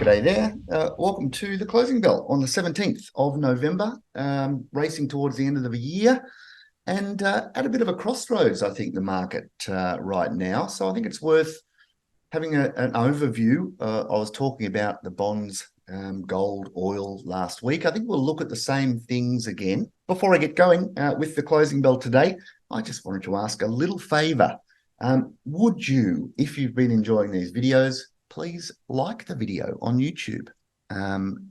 G'day there. Welcome to the closing bell on the 17th of November, racing towards the end of the year and at a bit of a crossroads, I think, the market right now. So I think it's worth having an overview. I was talking about the bonds, gold, oil last week. I think we'll look at the same things again. Before I get going with the closing bell today, I just wanted to ask a little favor. Would you, if you've been enjoying these videos, please like the video on YouTube.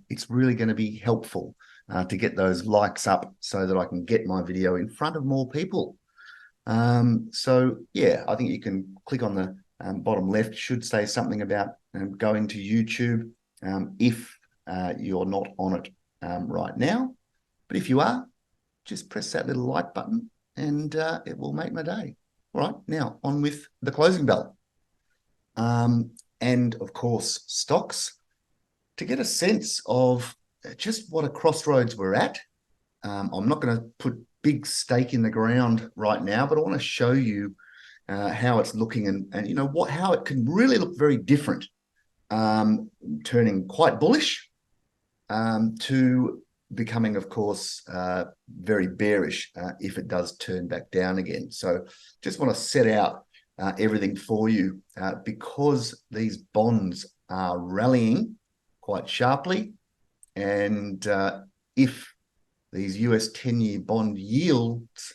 It's really going to be helpful to get those likes up so that I can get my video in front of more people. So yeah, I think you can click on the bottom left, should say something about going to YouTube if you're not on it right now. But if you are, just press that little like button and it will make my day. All right, now on with the closing bell. And of course, stocks, to get a sense of just what a crossroads we're at. I'm not going to put big stake in the ground right now, but I want to show you how it's looking and you know how it can really look very different, turning quite bullish to becoming, of course, very bearish if it does turn back down again. So just want to set out everything for you because these bonds are rallying quite sharply. And if these US 10-year bond yields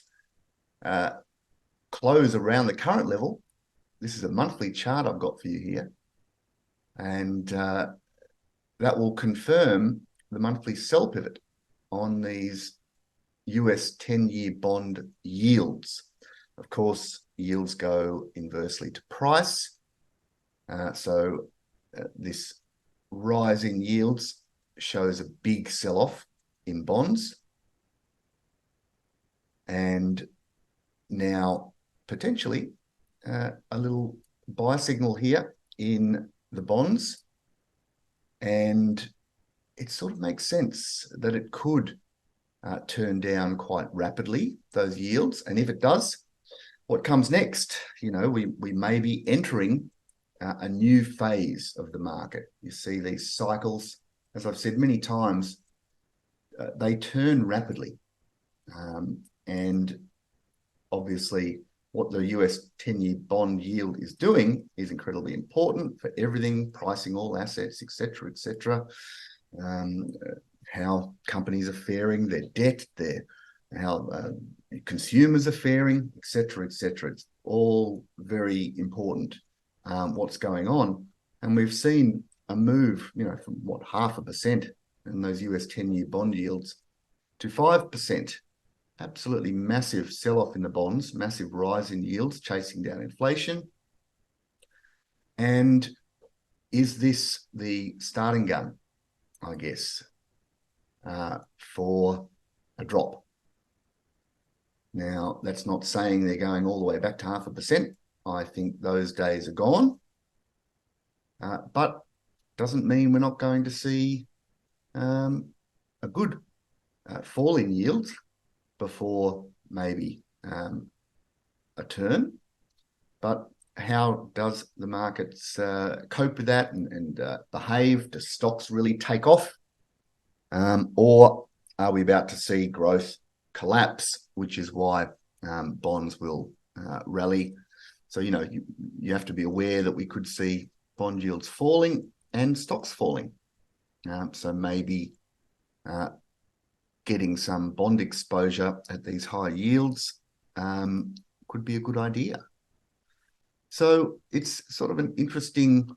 close around the current level, this is a monthly chart I've got for you here, and that will confirm the monthly sell pivot on these US 10-year bond yields. Of course, yields go inversely to price. So this rise in yields shows a big sell-off in bonds. And now potentially a little buy signal here in the bonds. And it sort of makes sense that it could turn down quite rapidly, those yields. And if it does, what comes next? You know, we may be entering a new phase of the market. You see these cycles, as I've said many times, they turn rapidly. And obviously what the US 10-year bond yield is doing is incredibly important for everything, pricing all assets, et cetera, how companies are faring, their debt, how consumers are faring, et cetera. It's all very important, what's going on. And we've seen a move, you know, from what, 0.5% in those US 10-year bond yields to 5%. Absolutely massive sell-off in the bonds, massive rise in yields, chasing down inflation. And is this the starting gun, I guess, for a drop? Now, that's not saying they're going all the way back to 0.5%. I think those days are gone. But doesn't mean we're not going to see a good fall in yields before maybe a turn. But how does the markets cope with that and behave? Do stocks really take off? Or are we about to see growth collapse, which is why bonds will rally? So, you know, you have to be aware that we could see bond yields falling and stocks falling. So maybe getting some bond exposure at these high yields could be a good idea. So it's sort of an interesting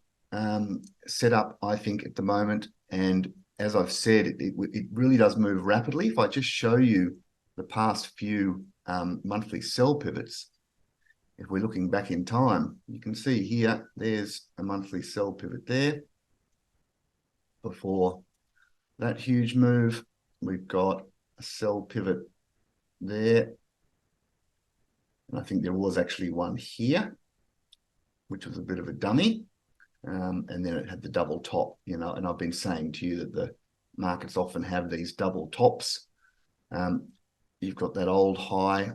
setup, I think, at the moment. And as I've said, it really does move rapidly. If I just show you the past few monthly sell pivots, if we're looking back in time, you can see here, there's a monthly sell pivot there. Before that huge move, we've got a sell pivot there. And I think there was actually one here, which was a bit of a dummy. And then it had the double top, you know, and I've been saying to you that the markets often have these double tops. You've got that old high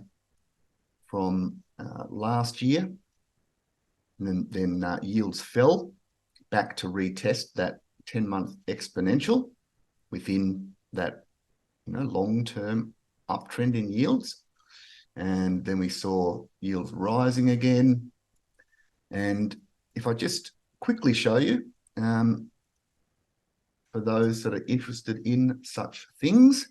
from last year, and then yields fell back to retest that 10-month exponential within that, long-term uptrend in yields. And then we saw yields rising again. And if I just quickly show you, for those that are interested in such things,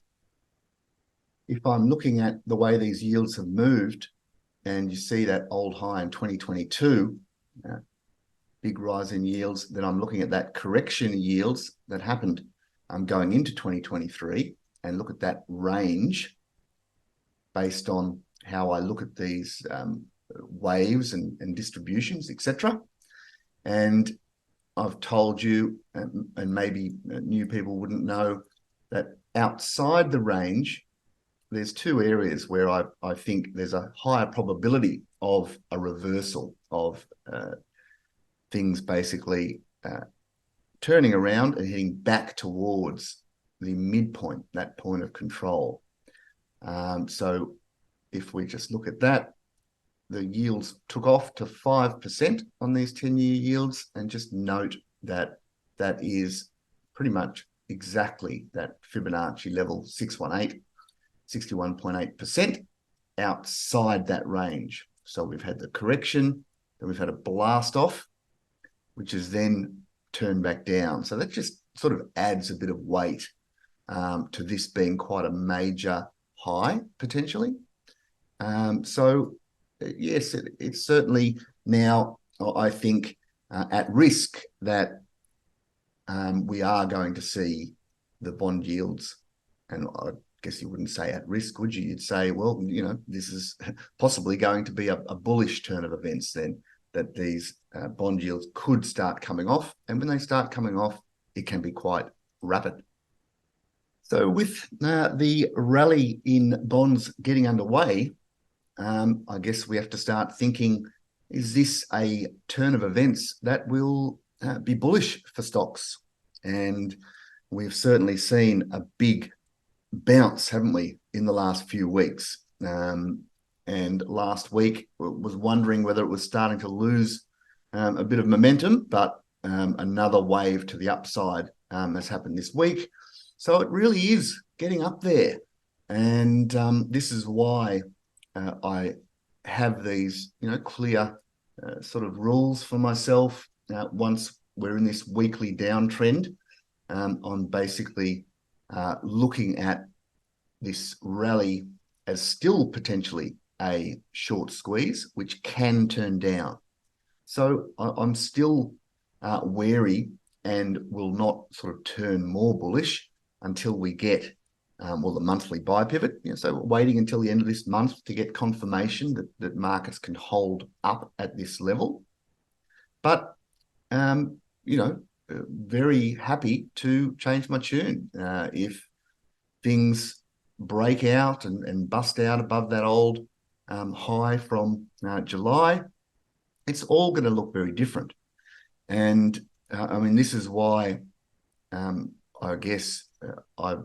if I'm looking at the way these yields have moved, and you see that old high in 2022, big rise in yields, then I'm looking at that correction yields that happened going into 2023, and look at that range based on how I look at these waves and distributions, etc. And I've told you, and maybe new people wouldn't know, that outside the range, there's two areas where I think there's a higher probability of a reversal of things basically turning around and heading back towards the midpoint, that point of control. So if we just look at that, the yields took off to 5% on these 10-year yields, and just note that that is pretty much exactly that Fibonacci level 618, 61.8% outside that range. So we've had the correction, then we've had a blast off, which is then turned back down. So that just sort of adds a bit of weight to this being quite a major high potentially. So yes, it's certainly now, I think, at risk that we are going to see the bond yields, and I guess you wouldn't say at risk, would you? You'd say, well, this is possibly going to be a bullish turn of events then, that these bond yields could start coming off. And when they start coming off, it can be quite rapid. So with the rally in bonds getting underway, I guess we have to start thinking, is this a turn of events that will be bullish for stocks? And we've certainly seen a big bounce, haven't we, in the last few weeks? And last week was wondering whether it was starting to lose a bit of momentum, but another wave to the upside has happened this week. So it really is getting up there. And this is why I have these, clear sort of rules for myself. Once we're in this weekly downtrend, I'm basically looking at this rally as still potentially a short squeeze, which can turn down. So I'm still wary and will not sort of turn more bullish until we get the monthly buy pivot. So waiting until the end of this month to get confirmation that markets can hold up at this level. But, very happy to change my tune. If things break out and bust out above that old high from July, it's all going to look very different. And this is why I guess I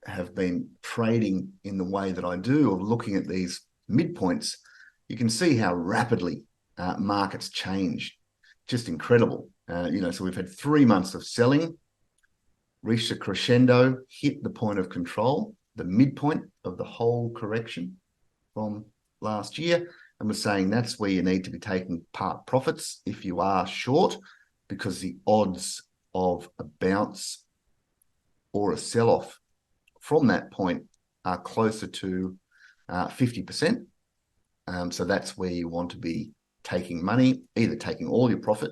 have been trading in the way that I do, of looking at these midpoints. You can see how rapidly markets change. Just incredible. So we've had 3 months of selling, reached a crescendo, hit the point of control, the midpoint of the whole correction from last year. And we're saying that's where you need to be taking part profits if you are short, because the odds of a bounce or a sell-off from that point are closer to 50%. So that's where you want to be taking money, either taking all your profit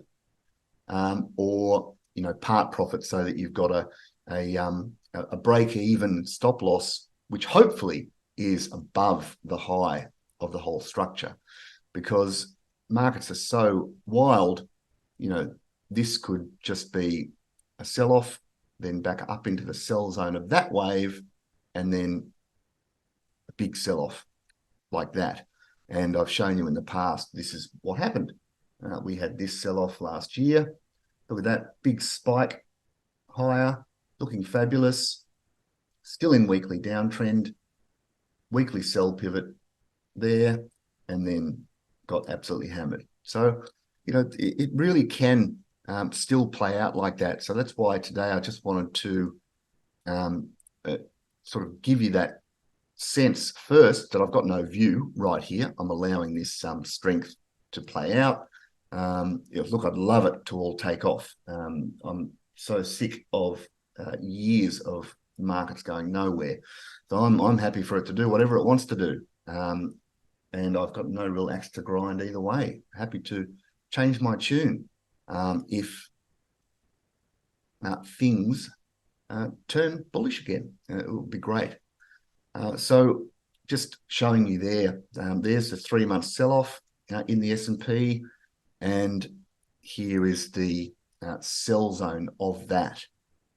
or part profit, so that you've got a break-even stop loss, which hopefully is above the high of the whole structure. Because markets are so wild, this could just be a sell-off, then back up into the sell zone of that wave, and then a big sell-off like that. And I've shown you in the past, this is what happened. We had this sell-off last year. Look at that big spike higher, looking fabulous, still in weekly downtrend, weekly sell pivot there, and then got absolutely hammered. So, it really can still play out like that. So that's why today I just wanted to sort of give you that sense first that I've got no view right here. I'm allowing this strength to play out. Look, I'd love it to all take off. I'm so sick of years of markets going nowhere. So I'm happy for it to do whatever it wants to do. And I've got no real axe to grind either way. Happy to change my tune if things turn bullish again. It will be great. So just showing you there, there's the 3-month sell-off in the S&P, and here is the sell zone of that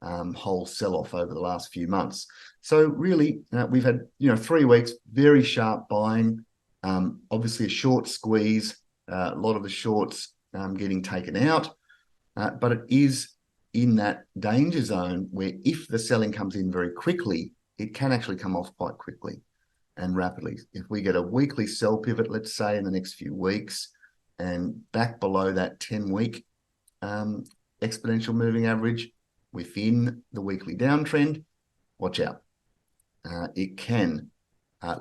whole sell-off over the last few months. So really, we've had 3 weeks very sharp buying, obviously a short squeeze, a lot of the shorts getting taken out, but it is in that danger zone where if the selling comes in very quickly, it can actually come off quite quickly and rapidly. If we get a weekly sell pivot, let's say in the next few weeks, and back below that 10-week exponential moving average within the weekly downtrend, watch out. It can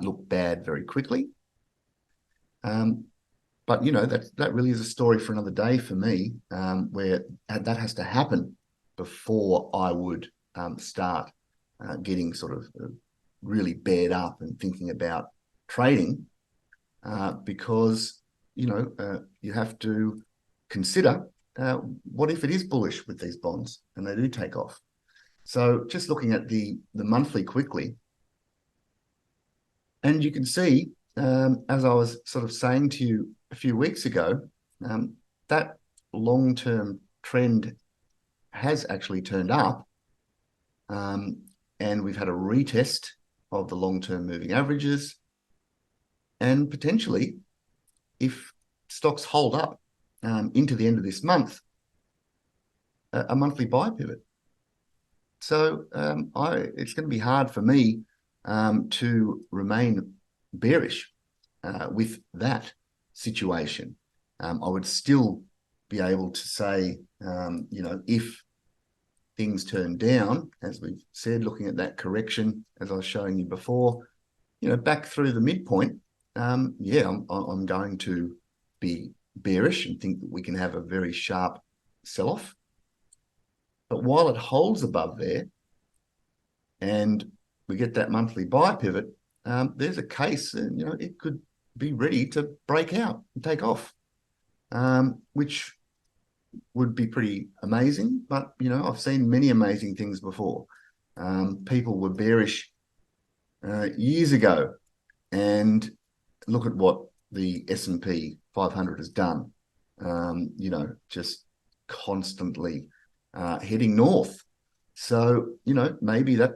look bad very quickly. But that really is a story for another day for me, where that has to happen before I would start getting sort of really bared up and thinking about trading, because you have to consider what if it is bullish with these bonds and they do take off. So just looking at the monthly quickly, and you can see, as I was sort of saying to you a few weeks ago, that long-term trend has actually turned up, and we've had a retest of the long-term moving averages, and potentially, if stocks hold up into the end of this month, a monthly buy pivot. So it's going to be hard for me to remain bearish with that situation. I would still be able to say, if things turn down, as we've said, looking at that correction, as I was showing you before, back through the midpoint, I'm going to be bearish and think that we can have a very sharp sell-off. But while it holds above there and we get that monthly buy pivot, there's a case, it could be ready to break out and take off, which would be pretty amazing. But, I've seen many amazing things before. People were bearish years ago, and look at what the S&P 500 has done, just constantly heading north. So, maybe that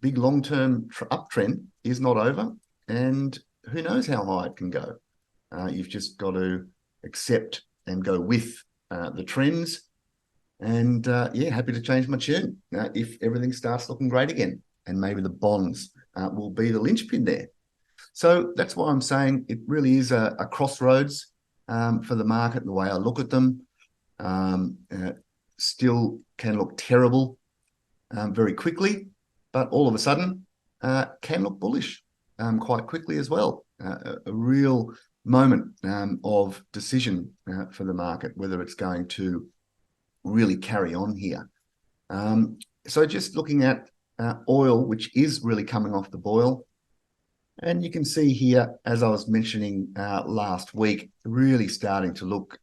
big long-term uptrend is not over, and who knows how high it can go. You've just got to accept and go with the trends, and happy to change my tune if everything starts looking great again, and maybe the bonds will be the linchpin there. So that's why I'm saying it really is a crossroads for the market, the way I look at them. Still can look terrible very quickly, but all of a sudden can look bullish quite quickly as well. A real moment of decision for the market, whether it's going to really carry on here. So just looking at oil, which is really coming off the boil. And you can see here, as I was mentioning last week, really starting to look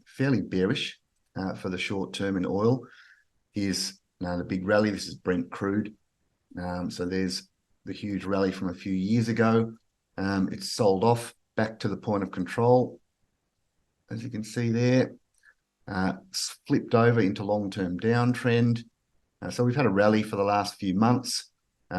fairly bearish for the short term in oil. Here's the big rally. This is Brent crude. So there's the huge rally from a few years ago. It's sold off back to the point of control, as you can see there. Flipped over into long-term downtrend. So we've had a rally for the last few months,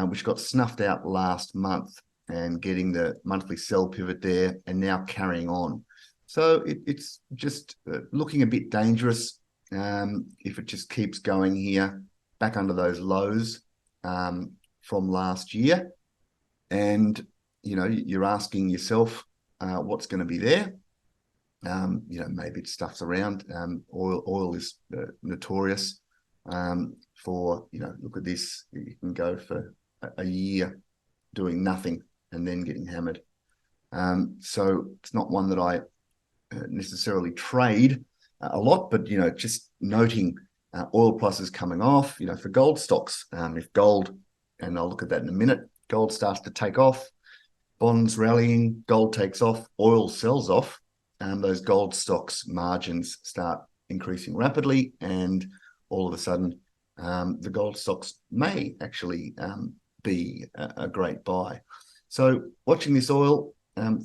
which got snuffed out last month, and getting the monthly sell pivot there and now carrying on. So it's just looking a bit dangerous if it just keeps going here back under those lows from last year. And, you're asking yourself what's going to be there. Maybe it stuffs around. Oil is notorious for, look at this. You can go for a year doing nothing and then getting hammered. So it's not one that I necessarily trade a lot, but, just noting oil prices coming off, for gold stocks. If gold, and I'll look at that in a minute, gold starts to take off, bonds rallying, gold takes off, oil sells off, and those gold stocks margins start increasing rapidly, and all of a sudden the gold stocks may actually be a great buy. So watching this oil,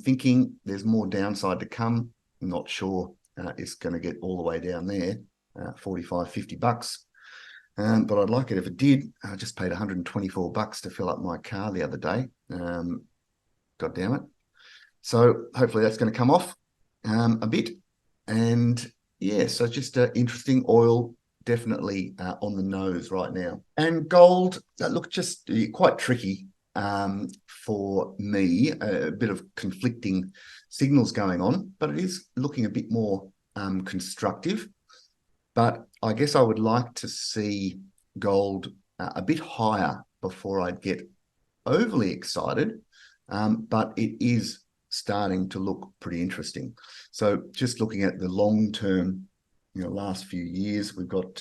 thinking there's more downside to come. I'm not sure it's going to get all the way down there, 45, 50 bucks. But I'd like it if it did. I just paid 124 bucks to fill up my car the other day. God damn it. So hopefully that's going to come off a bit. And yeah, so just interesting. Oil definitely on the nose right now. And gold, look, just quite tricky for me. A bit of conflicting signals going on, but it is looking a bit more constructive. But I guess I would like to see gold a bit higher before I'd get overly excited. But it is starting to look pretty interesting. So just looking at the long-term, last few years, we've got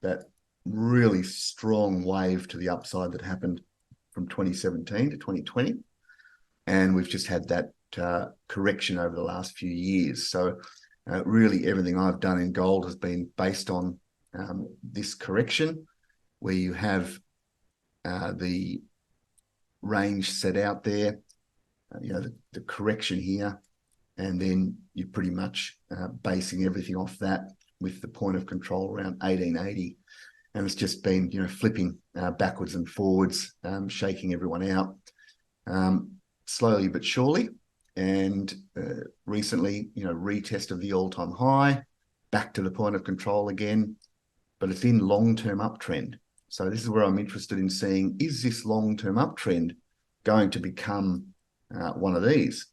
that really strong wave to the upside that happened from 2017 to 2020. And we've just had that correction over the last few years. So really everything I've done in gold has been based on this correction, where you have the range set out there, the correction here, and then you're pretty much basing everything off that with the point of control around 1880. And it's just been, flipping backwards and forwards, shaking everyone out slowly but surely. And recently, retest of the all-time high, back to the point of control again, but it's in long-term uptrend. So this is where I'm interested in seeing, is this long-term uptrend going to become one of these?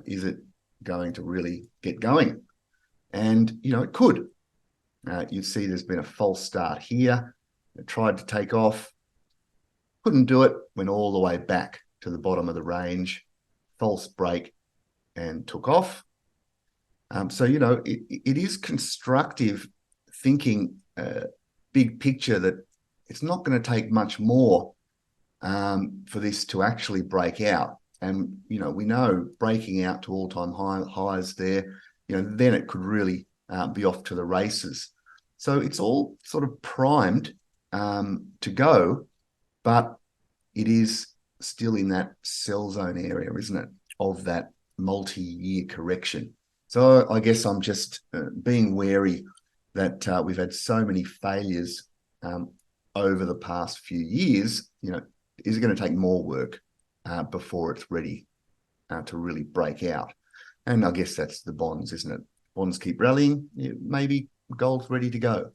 Is it going to really get going? And, it could. You see there's been a false start here. It tried to take off, couldn't do it, went all the way back to the bottom of the range, false break, and took off. So, it is constructive thinking, big picture, that it's not going to take much more for this to actually break out. And, we know breaking out to all-time highs there, then it could really be off to the races. So it's all sort of primed to go, but it is still in that sell zone area, isn't it, of that multi-year correction. So I guess I'm just being wary that we've had so many failures over the past few years. Is it going to take more work before it's ready to really break out? And I guess that's the bonds, isn't it? Bonds keep rallying. Maybe gold's ready to go.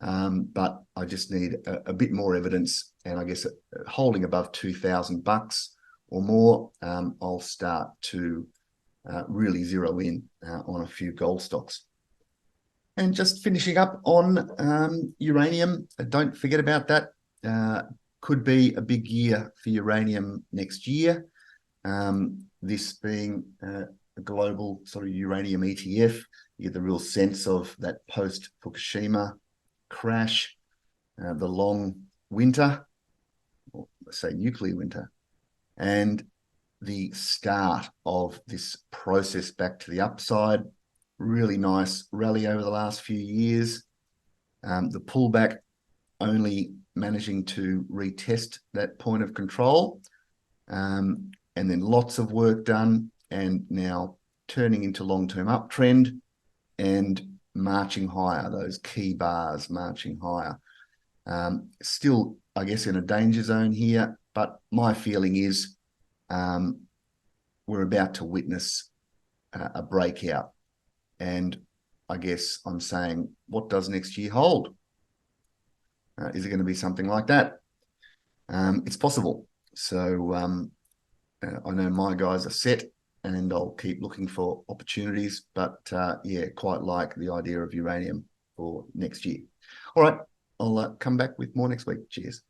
But I just need a bit more evidence. And I guess holding above 2,000 bucks or more, I'll start to really zero in on a few gold stocks. And just finishing up on uranium, don't forget about that. Could be a big year for uranium next year. This being a global sort of uranium ETF, you get the real sense of that post-Fukushima crash, the long winter, or let's say nuclear winter, and the start of this process back to the upside. Really nice rally over the last few years. The pullback only managing to retest that point of control, and then lots of work done, and now turning into long-term uptrend and marching higher, those key bars marching higher. Still, I guess, in a danger zone here, but my feeling is we're about to witness a breakout. And I guess I'm saying, what does next year hold? Is it going to be something like that? It's possible. So I know my guys are set and I'll keep looking for opportunities. But yeah, quite like the idea of uranium for next year. All right, I'll come back with more next week. Cheers.